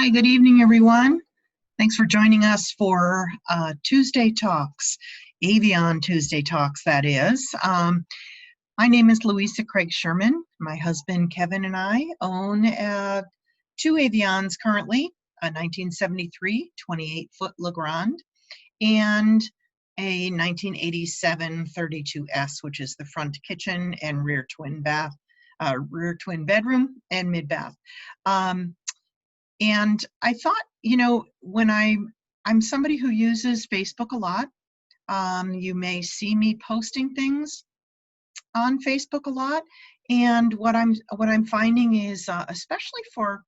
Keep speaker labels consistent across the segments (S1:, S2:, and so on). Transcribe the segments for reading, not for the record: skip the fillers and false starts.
S1: Hi, good evening, everyone. Thanks for joining us for Tuesday Talks, Avion Tuesday Talks, that is. My name is Louisa Craig Sherman. My husband, Kevin, and I own two Avions currently, a 1973 28-foot Legrand and a 1987 32S, which is the front kitchen and rear twin bedroom and mid-bath. And I thought, when I'm somebody who uses Facebook a lot. You may see me posting things on Facebook a lot. And what I'm finding is, especially for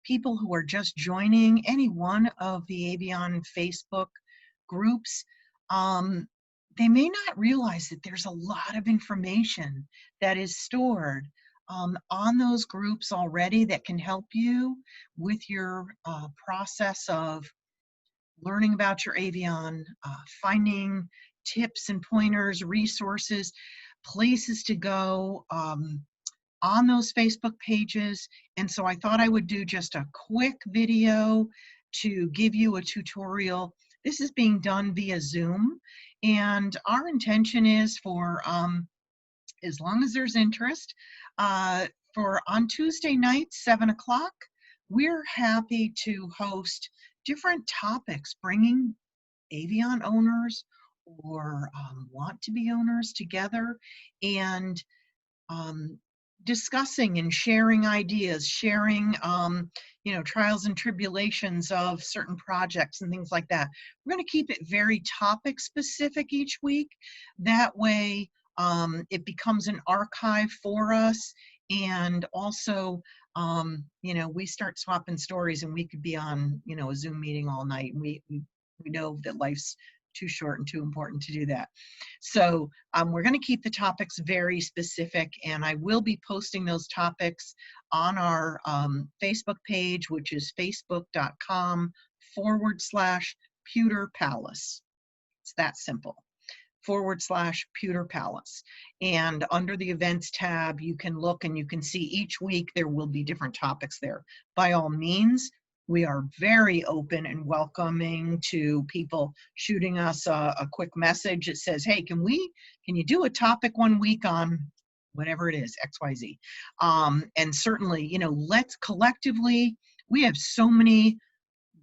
S1: people who are just joining any one of the Avion Facebook groups, they may not realize that there's a lot of information that is stored on those groups already that can help you with your process of learning about your Avion, finding tips and pointers, resources, places to go on those Facebook pages. And so I thought I would do just a quick video to give you a tutorial. This is being done via Zoom, and our intention is for, as long as there's interest, for on Tuesday nights, 7 o'clock, we're happy to host different topics, bringing Avion owners or want to be owners together and discussing and sharing ideas, sharing trials and tribulations of certain projects and things like that. We're going to keep it very topic specific each week. That way it becomes an archive for us, and also we start swapping stories, and we could be on a Zoom meeting all night, and we know that life's too short and too important to do that. So we're going to keep the topics very specific, and I will be posting those topics on our Facebook page, which is facebook.com/Pewter Palace. It's that simple. /Pewter Palace. And under the events tab, you can look and you can see each week there will be different topics there. By all means, we are very open and welcoming to people shooting us a quick message that says, hey, can you do a topic one week on whatever it is, XYZ. And certainly, let's collectively, we have so many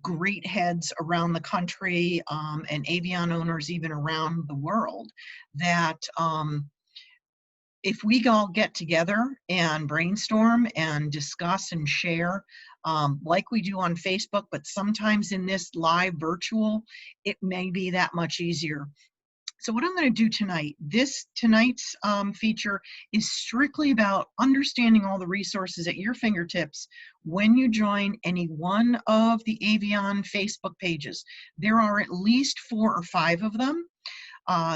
S1: great heads around the country and Avion owners even around the world that if we all get together and brainstorm and discuss and share like we do on Facebook, but sometimes in this live virtual, it may be that much easier. So what I'm going to do tonight, tonight's feature is strictly about understanding all the resources at your fingertips when you join any one of the Avion Facebook pages. There are at least 4 or 5 of them.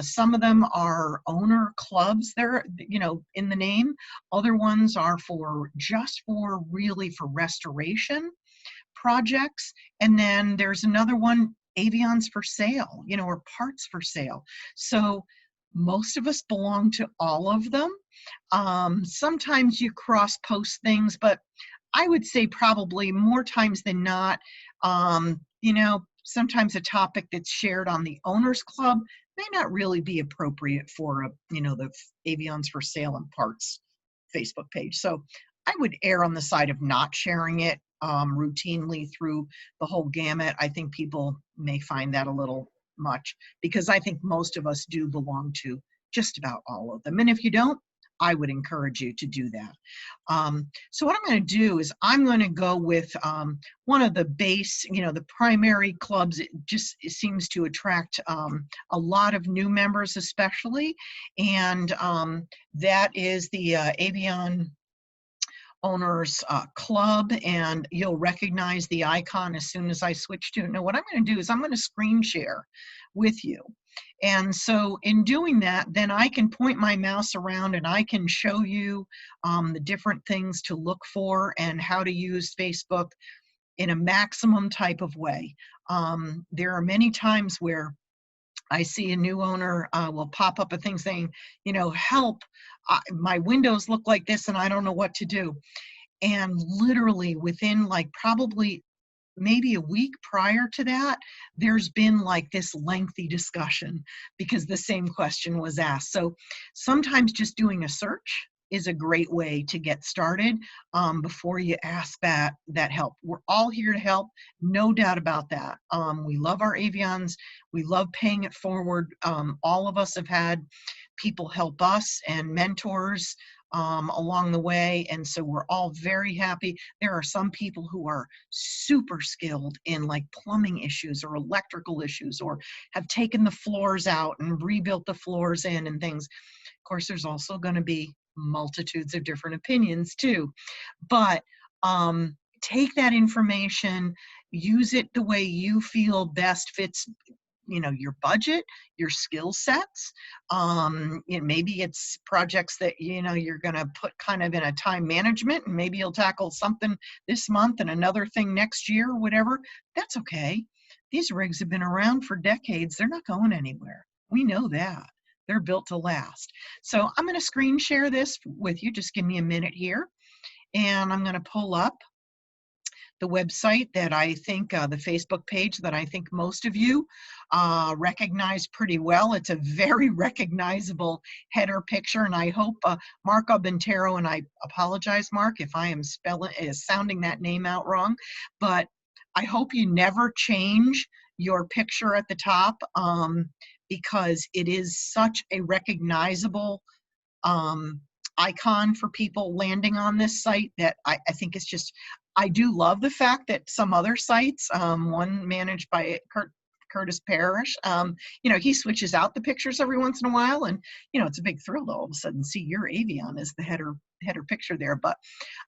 S1: Some of them are owner clubs, they're in the name. Other ones are just for restoration projects. And then there's another one, Avions for sale, or parts for sale. So most of us belong to all of them. Sometimes you cross post things, but I would say probably more times than not, sometimes a topic that's shared on the owners club may not really be appropriate for the Avions for sale and parts Facebook page. So I would err on the side of not sharing it routinely through the whole gamut. I think people may find that a little much, because I think most of us do belong to just about all of them. And if you don't, I would encourage you to do that. So what I'm going to do is I'm going to go with one of the base, the primary clubs. It seems to attract a lot of new members especially, and that is the Avion Owners Club, and you'll recognize the icon as soon as I switch to it. Now what I'm going to do is I'm going to screen share with you. And so in doing that, then I can point my mouse around and I can show you the different things to look for and how to use Facebook in a maximum type of way. There are many times where I see a new owner will pop up a thing saying, help, my windows look like this and I don't know what to do. And literally within probably maybe a week prior to that, there's been like this lengthy discussion because the same question was asked. So sometimes just doing a search is a great way to get started before you ask that help. We're all here to help, no doubt about that. We love our Avions. We love paying it forward. All of us have had people help us and mentors along the way, and so we're all very happy. There are some people who are super skilled in like plumbing issues or electrical issues, or have taken the floors out and rebuilt the floors in and things. Of course, there's also going to be multitudes of different opinions too, but take that information, use it the way you feel best fits, your budget, your skill sets. Maybe it's projects that you're going to put kind of in a time management, and maybe you'll tackle something this month and another thing next year, whatever. That's okay. These rigs have been around for decades. They're not going anywhere. We know that. They're built to last. So I'm going to screen share this with you. Just give me a minute here, and I'm going to pull up the website that I think, the Facebook page that I think most of you recognize pretty well. It's a very recognizable header picture, and I hope Mark Albentero, and I apologize, Mark, if I am sounding that name out wrong, but I hope you never change your picture at the top because it is such a recognizable icon for people landing on this site that I think it's just, I do love the fact that some other sites, one managed by Curtis Parrish, he switches out the pictures every once in a while, and it's a big thrill to all of a sudden see your Avion as the header picture there. But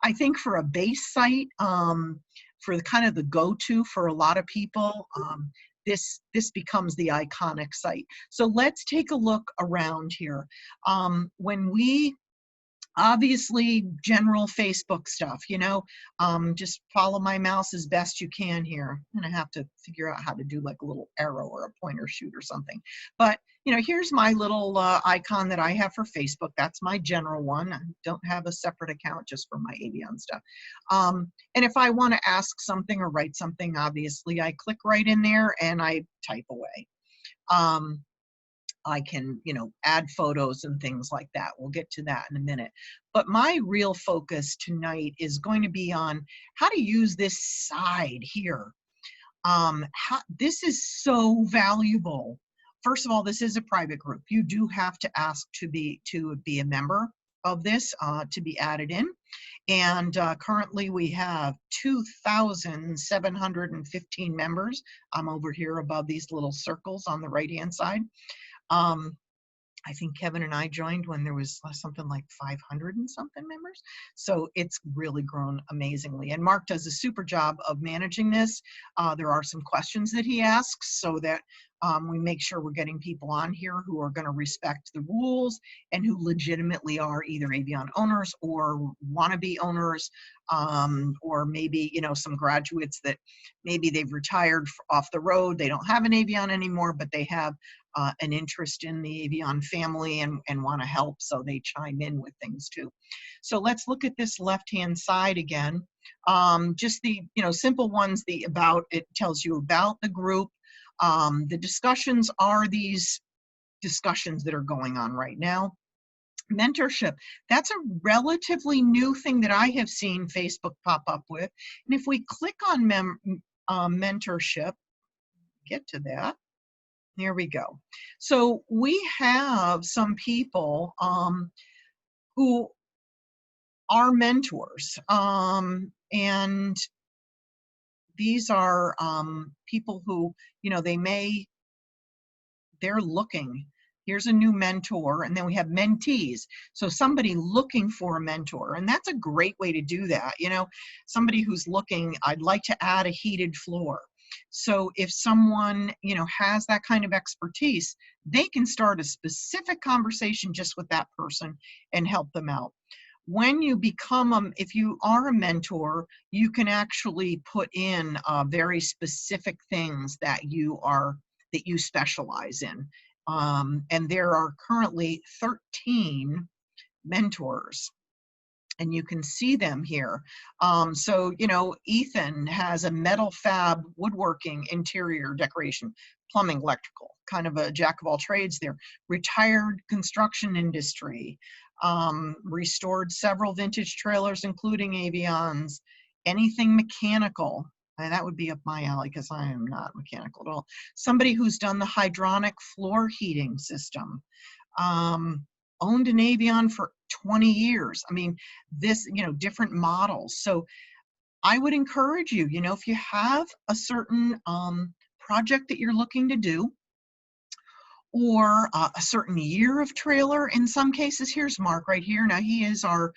S1: I think for a base site, for the kind of the go-to for a lot of people, this becomes the iconic site. So let's take a look around here. When we obviously general Facebook stuff, just follow my mouse as best you can here. I'm gonna have to figure out how to do like a little arrow or a pointer shoot or something. But here's my little icon that I have for Facebook. That's my general one. I don't have a separate account just for my Avion stuff. And if I want to ask something or write something, obviously I click right in there and I type away. I can, add photos and things like that. We'll get to that in a minute. But my real focus tonight is going to be on how to use this side here. This is so valuable. First of all, this is a private group. You do have to ask to be a member of this to be added in. And currently we have 2,715 members. I'm over here above these little circles on the right-hand side. I think Kevin and I joined when there was something like 500 and something members. So it's really grown amazingly. And Mark does a super job of managing this. There are some questions that he asks so that we make sure we're getting people on here who are going to respect the rules and who legitimately are either Avion owners or wannabe owners, or maybe, some graduates that maybe they've retired off the road. They don't have an Avion anymore, but they have an interest in the Avion family and want to help, so they chime in with things too. So let's look at this left-hand side again. Just the simple ones. The about, it tells you about the group. The discussions are these discussions that are going on right now. Mentorship, that's a relatively new thing that I have seen Facebook pop up with. And if we click on mentorship, get to that. There we go. So we have some people who are mentors, and these are people who, they're looking. Here's a new mentor, and then we have mentees. So somebody looking for a mentor, and that's a great way to do that. Somebody who's looking, I'd like to add a heated floor. So if someone, has that kind of expertise, they can start a specific conversation just with that person and help them out. When you become, if you are a mentor, you can actually put in very specific things that you specialize in. And there are currently 13 mentors and you can see them here. So, you know, Ethan has a metal fab woodworking, interior decoration, plumbing, electrical, kind of a jack of all trades there. Retired construction industry, restored several vintage trailers, including Avions, anything mechanical. And that would be up my alley because I am not mechanical at all. Somebody who's done the hydronic floor heating system. Owned an Avion for 20 years. I mean, this, you know, different models. So I would encourage you, you know, if you have a certain project that you're looking to do, or a certain year of trailer, in some cases, here's Mark right here. Now he is our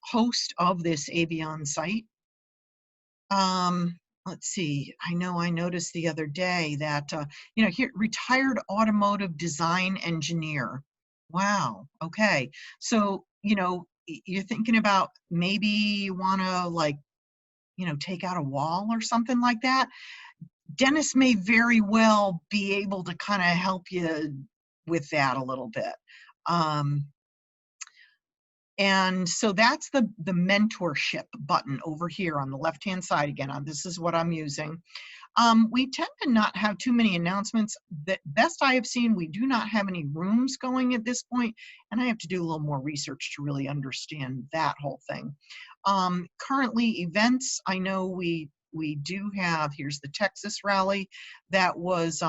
S1: host of this Avion site. Let's see, I know I noticed the other day that, you know, here, retired automotive design engineer. Wow, okay. So, you know, you're thinking about maybe you want to, like, you know, take out a wall or something like that. Dennis may very well be able to kind of help you with that a little bit. And so that's the mentorship button over here on the left-hand side again. This is what I'm using. We tend to not have too many announcements. That best I have seen, we do not have any rooms going at this point, and I have to do a little more research to really understand that whole thing. Currently, events, I know we do have, here's the Texas rally. That was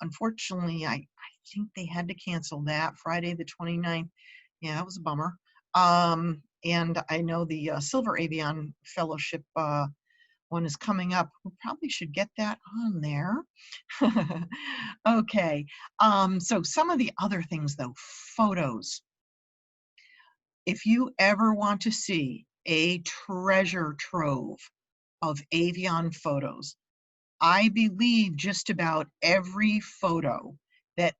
S1: unfortunately, I think they had to cancel that Friday the 29th. Yeah, that was a bummer. And I know the Silver Avion Fellowship one is coming up. We probably should get that on there. Okay. So some of the other things though, photos. If you ever want to see a treasure trove of Avion photos, I believe just about every photo that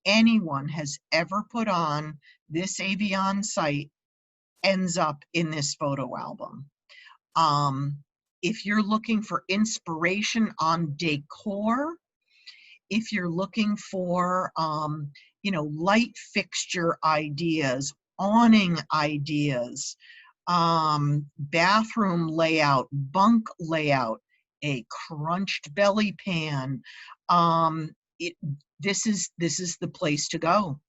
S1: anyone has ever put on this Avion site ends up in this photo album. If you're looking for inspiration on decor, if you're looking for, you know, light fixture ideas, awning ideas, bathroom layout, bunk layout, a crunched belly pan, this is the place to go.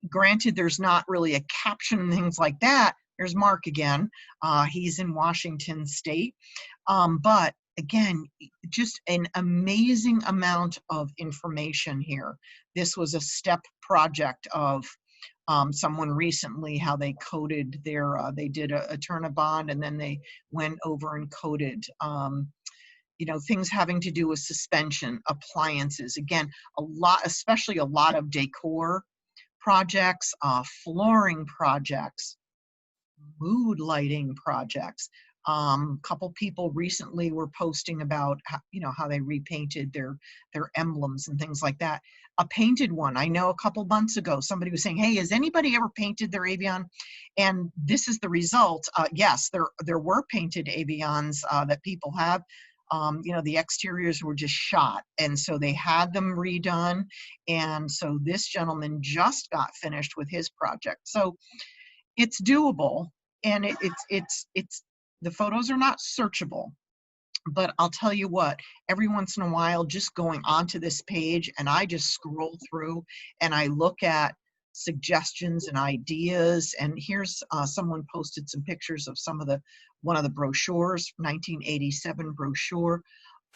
S1: Granted, there's not really a caption and things like that. There's Mark again. He's in Washington State. But again, just an amazing amount of information here. This was a step project of someone recently, how they coded their, they did a turn of bond and then they went over and coded, you know, things having to do with suspension, appliances. Again, a lot, especially a lot of decor projects, flooring projects, mood lighting projects. Couple people recently were posting about how, you know, how they repainted their emblems and things like that. A painted one, I know a couple months ago, somebody was saying, hey, has anybody ever painted their Avion? And this is the result. Yes, there were painted Avions that people have. You know, the exteriors were just shot, and so they had them redone. And so this gentleman just got finished with his project. So it's doable, and it's the photos are not searchable, but I'll tell you what, every once in a while, just going onto this page and I just scroll through and I look at suggestions and ideas. And here's someone posted some pictures of one of the brochures, 1987 brochure.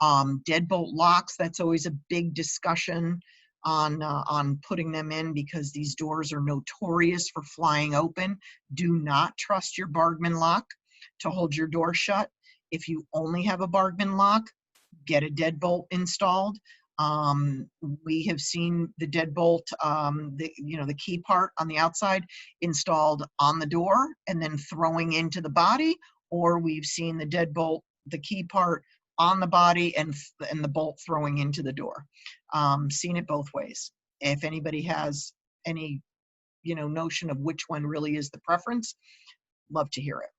S1: Deadbolt locks, that's always a big discussion on putting them in, because these doors are notorious for flying open. Do not trust your Bargman lock to hold your door shut. If you only have a Bargman lock, get a deadbolt installed. We have seen the deadbolt, the key part on the outside installed on the door and then throwing into the body, or we've seen the deadbolt, the key part on the body and the bolt throwing into the door. Seen it both ways. If anybody has any, notion of which one really is the preference, love to hear it.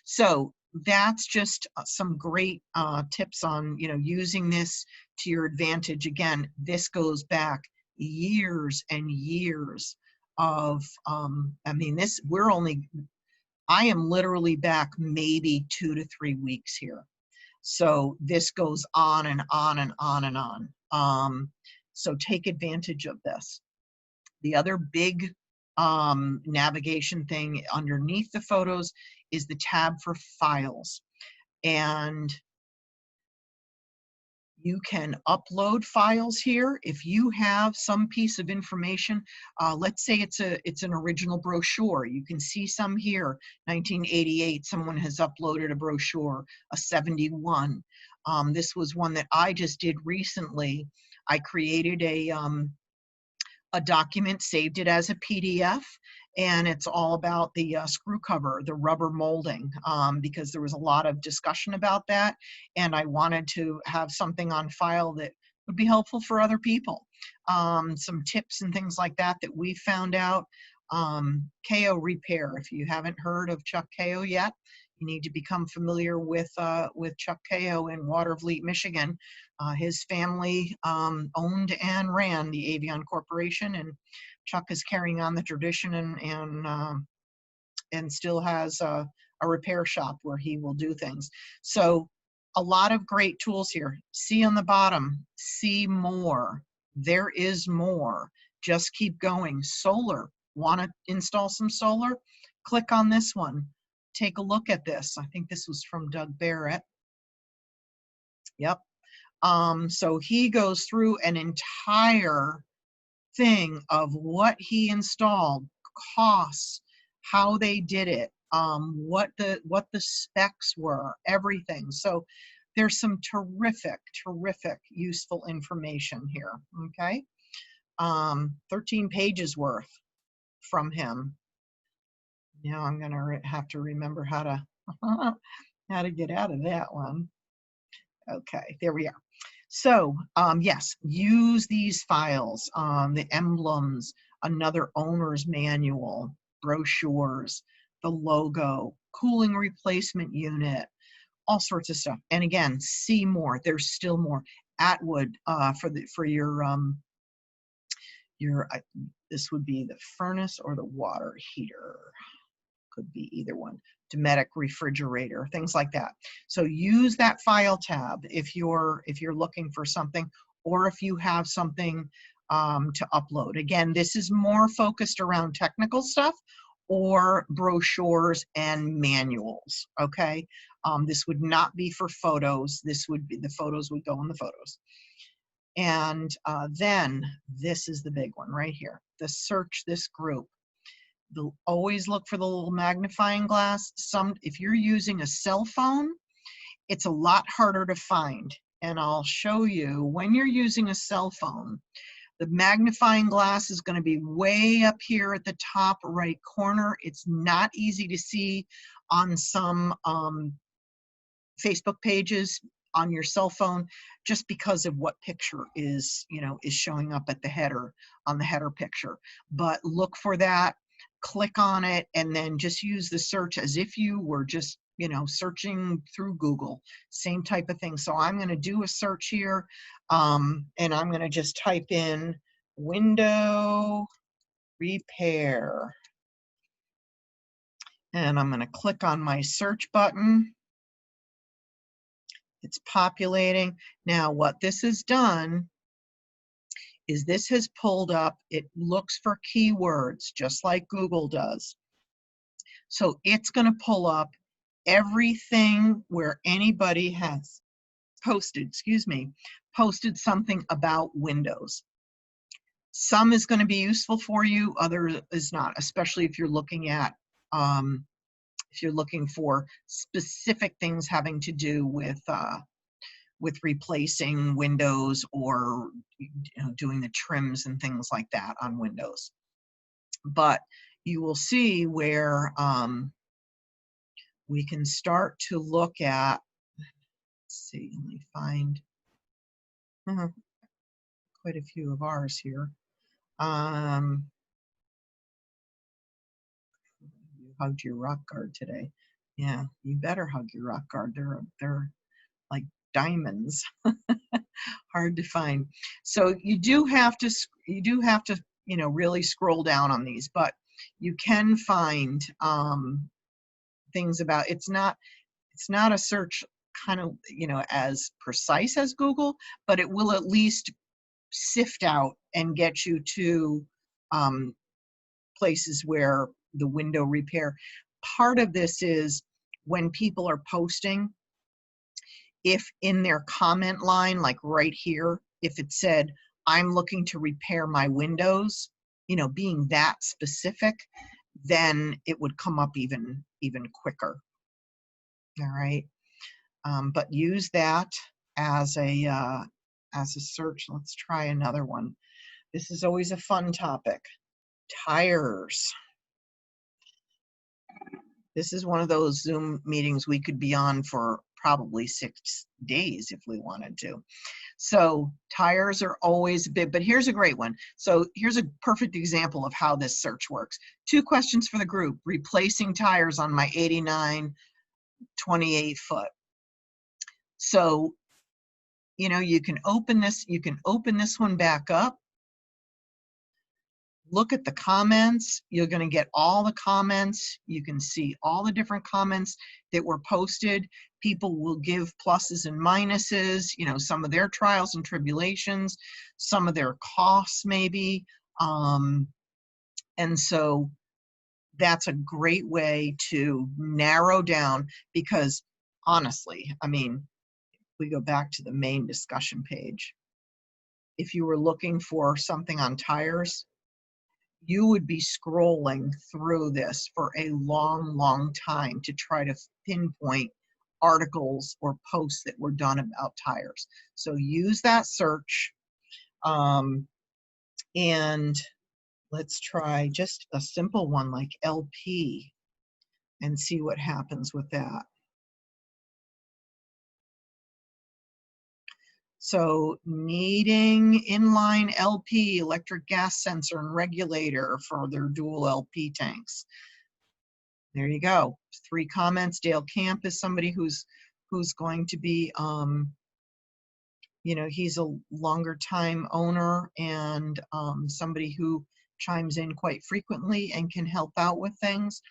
S1: So that's just some great tips on, using this to your advantage. Again, this goes back years and years of, I mean, I am literally back maybe 2 to 3 weeks here. So this goes on and on and on and on. So take advantage of this. The other big navigation thing underneath the photos is the tab for files. And you can upload files here. If you have some piece of information, let's say it's an original brochure. You can see some here, 1988, someone has uploaded a brochure, a 71. This was one that I just did recently. I created a document, saved it as a PDF, and it's all about the screw cover, the rubber molding, because there was a lot of discussion about that, and I wanted to have something on file that would be helpful for other people. Some tips and things like that that we found out. KO Repair, if you haven't heard of Chuck KO yet, you need to become familiar with Chuck KO in Watervliet, Michigan. His family owned and ran the Avion Corporation, and Chuck is carrying on the tradition and still has a repair shop where he will do things. So a lot of great tools here. See on the bottom, see more. There is more. Just keep going. Solar. Want to install some solar? Click on this one. Take a look at this. I think this was from Doug Barrett. Yep. So he goes through an entire thing of what he installed, costs, how they did it, what the specs were, everything. So there's some terrific useful information here. Okay, 13 pages worth from him. Now I'm gonna have to remember how to get out of that one. Okay, there we are. So yes, use these files, the emblems, another owner's manual, brochures, the logo, cooling replacement unit, all sorts of stuff. And again, see more. There's still more. Atwood for your this would be the furnace or the water heater. Could be either one. Dometic refrigerator, things like that. So use that file tab if you're looking for something, or if you have something to upload. Again, this is more focused around technical stuff or brochures and manuals. Okay, this would not be for photos. This would be, the photos would go in the photos. And then this is the big one right here. The search this group. Always look for the little magnifying glass. If you're using a cell phone, it's a lot harder to find. And I'll show you, when you're using a cell phone, the magnifying glass is going to be way up here at the top right corner. It's not easy to see on some Facebook pages on your cell phone, just because of what picture is showing up at the header, on the header picture. But look for that. Click on it, and then just use the search as if you were just searching through Google. Same type of thing. So I'm going to do a search here, and I'm going to just type in window repair, and I'm going to click on my search button. It's populating. Now what this has done is this has pulled up, it looks for keywords just like Google does. So it's going to pull up everything where anybody has posted something about Windows. Some is going to be useful for you, other is not, especially if you're looking at if you're looking for specific things having to do with replacing Windows, or doing the trims and things like that on Windows. But you will see where we can start to look at, let's see, let me find quite a few of ours here. You hugged your rock guard today. Yeah, you better hug your rock guard. They're like diamonds. Hard to find. So you do have to you know, really scroll down on these, but you can find things about, it's not a search kind of, you know, as precise as Google, but it will at least sift out and get you to places where the window repair. Part of this is when people are posting, if in their comment line, like right here, if it said, I'm looking to repair my windows, you know, being that specific, then it would come up even quicker. All right. But use that as a search. Let's try another one. This is always a fun topic. Tires. This is one of those Zoom meetings we could be on for probably 6 days if we wanted to. So tires are always a bit, but here's a great one. So here's a perfect example of how this search works. 2 questions for the group: replacing tires on my 89 28 foot. So, you know, you can open this one back up. Look at the comments. You're going to get all the comments. You can see all the different comments that were posted. People will give pluses and minuses, you know, some of their trials and tribulations, some of their costs maybe. And so that's a great way to narrow down, because honestly, I mean, we go back to the main discussion page. If you were looking for something on tires, you would be scrolling through this for a long time to try to pinpoint articles or posts that were done about tires. So use that search, and let's try just a simple one like LP and see what happens with that. So needing inline LP, electric gas sensor and regulator for their dual LP tanks. There you go. 3 comments. Dale Camp is somebody who's going to be, you know, he's a longer time owner and somebody who chimes in quite frequently and can help out with things.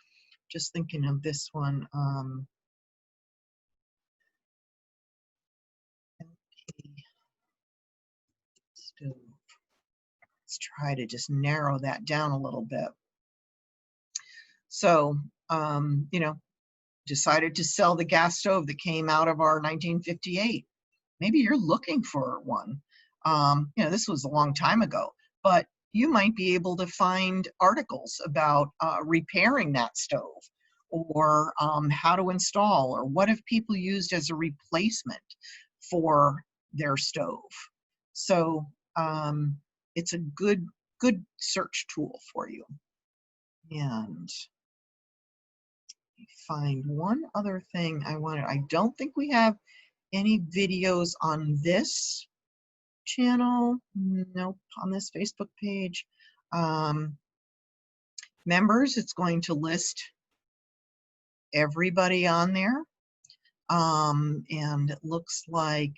S1: Just thinking of this one. Let's try to just narrow that down a little bit. So, you know, decided to sell the gas stove that came out of our 1958. Maybe you're looking for one. You know, this was a long time ago, but you might be able to find articles about repairing that stove, or how to install, or what have people used as a replacement for their stove. So it's a good search tool for you. And find one other thing I wanted. I don't think we have any videos on this channel. Nope, on this Facebook page. Members, it's going to list everybody on there. And it looks like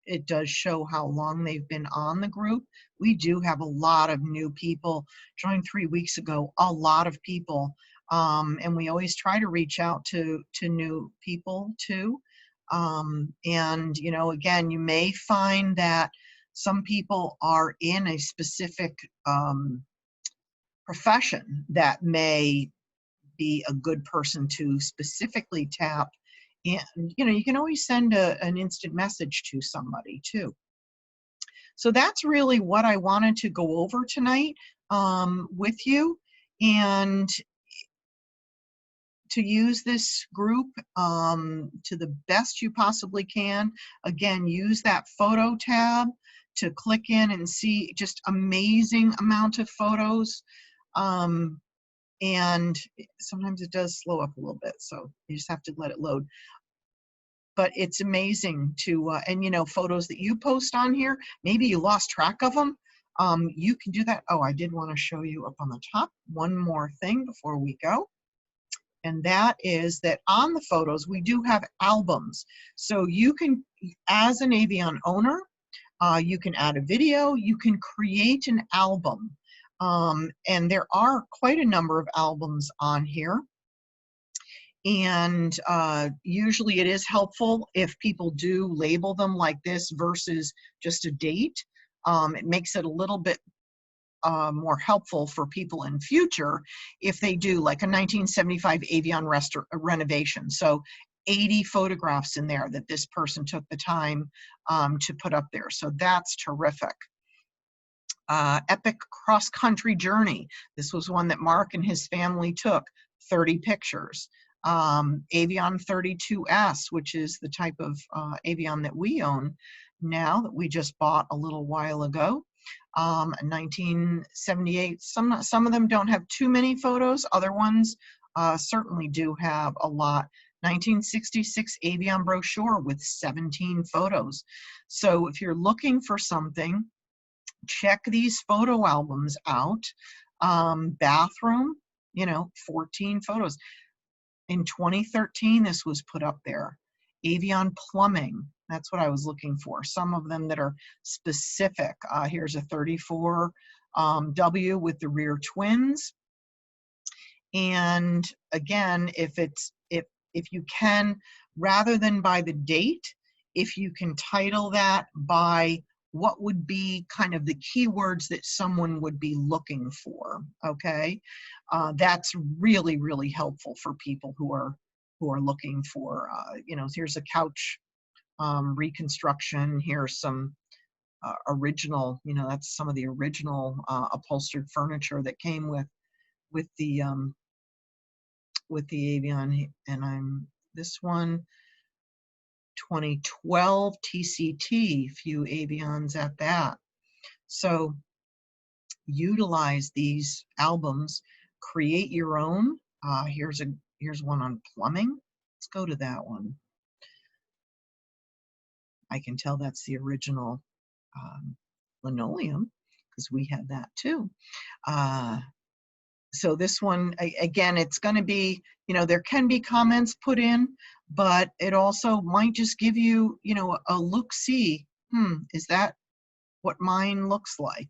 S1: it does show how long they've been on the group. We do have a lot of new people. Joined 3 weeks ago, a lot of people. And we always try to reach out to new people too. And, you know, again, you may find that some people are in a specific profession that may be a good person to specifically tap. And, you know, you can always send an instant message to somebody too. So that's really what I wanted to go over tonight with you. And to use this group to the best you possibly can. Again, use that photo tab to click in and see just amazing amount of photos. And sometimes it does slow up a little bit, so you just have to let it load. But it's amazing to, and you know, photos that you post on here, maybe you lost track of them. You can do that. Oh, I did want to show you up on the top one more thing before we go. And that is that on the photos, we do have albums. So you can, as an Avion owner, you can add a video, you can create an album And there are quite a number of albums on here. And usually it is helpful if people do label them like this versus just a date. It makes it a little bit more helpful for people in future if they do like a 1975 Avion renovation. So 80 photographs in there that this person took the time to put up there. So that's terrific. Epic cross-country journey. This was one that Mark and his family took, 30 pictures. Avion 32S, which is the type of Avion that we own now, that we just bought a little while ago. 1978, some of them don't have too many photos, other ones certainly do have a lot. 1966 Avion brochure with 17 photos. So if you're looking for something, check these photo albums out. Bathroom, 14 photos. In 2013, this was put up there. Avion plumbing, that's what I was looking for. Some of them that are specific. Here's a 34 W with the rear twins. And again, if you can, rather than by the date, if you can title that by what would be kind of the keywords that someone would be looking for, okay? That's really, really helpful for people who are looking for, here's a couch reconstruction. Here's some original, that's some of the original upholstered furniture that came with the Avion. And this one, 2012 TCT, few Avions at that. So utilize these albums, create your own. Here's one on plumbing. Let's go to that one. I can tell that's the original linoleum because we had that too. So this one, again, it's going to be, there can be comments put in, but it also might just give you, a look-see. Is that what mine looks like?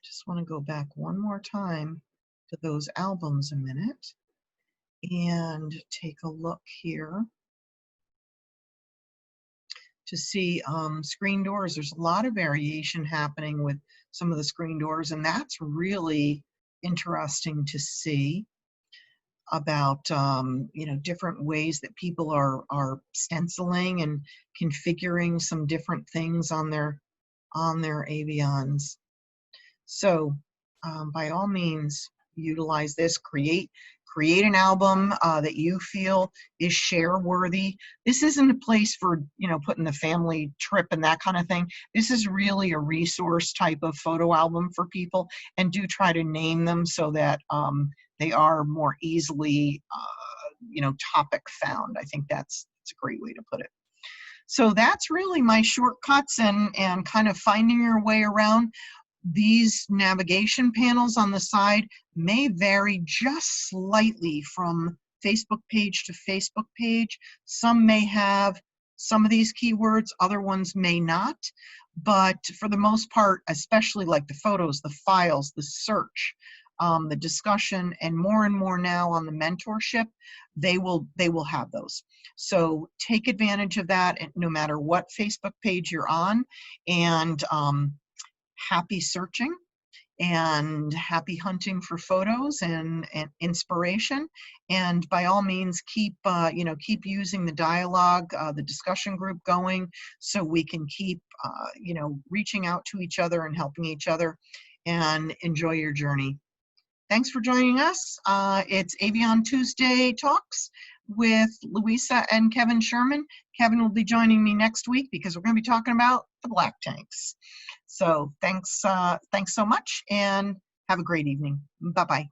S1: Just want to go back one more time to those albums a minute and take a look here to see screen doors. There's a lot of variation happening with some of the screen doors, and that's really interesting to see about different ways that people are stenciling and configuring some different things on their Avions. So by all means, utilize this, create an album that you feel is share worthy. This isn't a place for, putting the family trip and that kind of thing. This is really a resource type of photo album for people, and do try to name them so that they are more easily, topic found. I think that's a great way to put it. So that's really my shortcuts and kind of finding your way around. These navigation panels on the side may vary just slightly from Facebook page to Facebook page. Some may have some of these keywords, other ones may not. But for the most part, especially like the photos, the files, the search, the discussion, and more now on the mentorship, they will have those. So take advantage of that no matter what Facebook page you're on, and happy searching and happy hunting for photos and inspiration. And by all means, keep using the dialogue, the discussion group going, so we can keep reaching out to each other and helping each other. And enjoy your journey. Thanks for joining us. It's Avion Tuesday Talks with Louisa and Kevin Sherman. Kevin will be joining me next week because we're going to be talking about the black tanks. So thanks so much, and have a great evening. Bye-bye.